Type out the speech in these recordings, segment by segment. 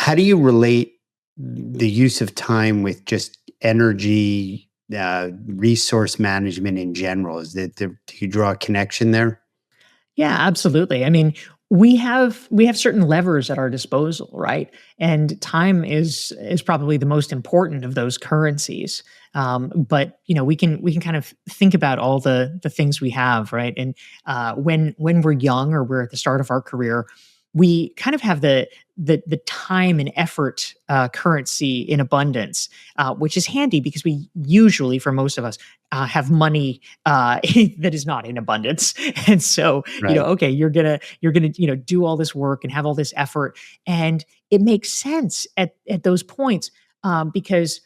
how do you relate the use of time with just energy, resource management in general? Do you draw a connection there? Yeah, absolutely. I mean, we have certain levers at our disposal, right? And time is probably the most important of those currencies. But we can kind of think about all the things we have, right? And when we're young or we're at the start of our career, we kind of have the time and effort currency in abundance, which is handy because we usually, for most of us, have money that is not in abundance, and so Right. okay, you're gonna do all this work and have all this effort, and it makes sense at those points, because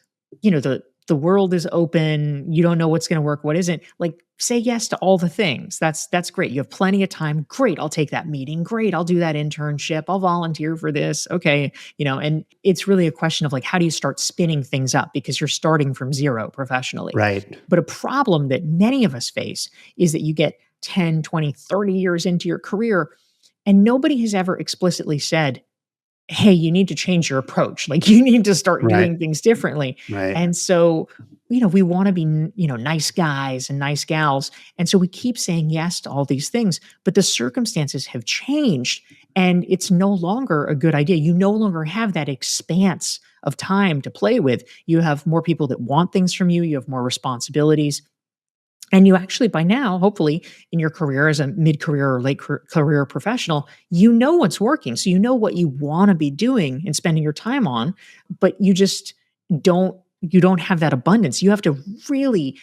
the world is open. You don't know what's going to work, what isn't. Like, say yes to all the things. That's great. You have plenty of time. Great, I'll take that meeting. Great, I'll do that internship. I'll volunteer for this. Okay, and it's really a question of like, how do you start spinning things up because you're starting from zero professionally. Right. But a problem that many of us face is that you get 10, 20, 30 years into your career, and nobody has ever explicitly said, hey, you need to change your approach. Like, you need to start Right. doing things differently. Right. And so, we want to be, nice guys and nice gals. And so we keep saying yes to all these things, but the circumstances have changed and it's no longer a good idea. You no longer have that expanse of time to play with. You have more people that want things from you. You have more responsibilities. And you actually, by now, hopefully, in your career as a mid-career or late career professional, you know what's working. So you know what you want to be doing and spending your time on, but you don't have that abundance. You have to really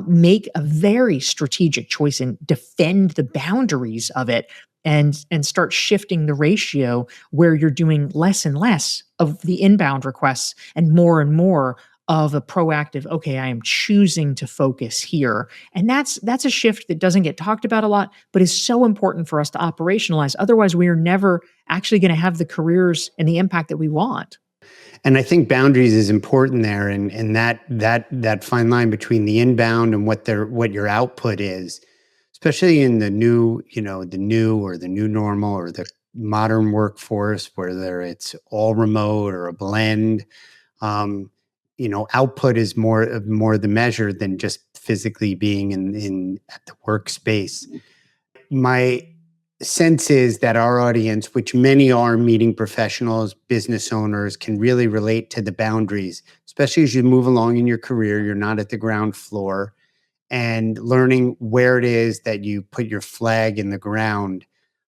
make a very strategic choice and defend the boundaries of it, and start shifting the ratio where you're doing less and less of the inbound requests and more of a proactive, okay, I am choosing to focus here. And that's a shift that doesn't get talked about a lot, but is so important for us to operationalize. Otherwise, we are never actually going to have the careers and the impact that we want. And I think boundaries is important there, and that fine line between the inbound and what your output is, especially in the new or the new normal or the modern workforce, whether it's all remote or a blend. Um, output is more the measure than just physically being in at the workspace. My sense is that our audience, which many are meeting professionals, business owners, can really relate to the boundaries, especially as you move along in your career. You're not at the ground floor and learning where it is that you put your flag in the ground.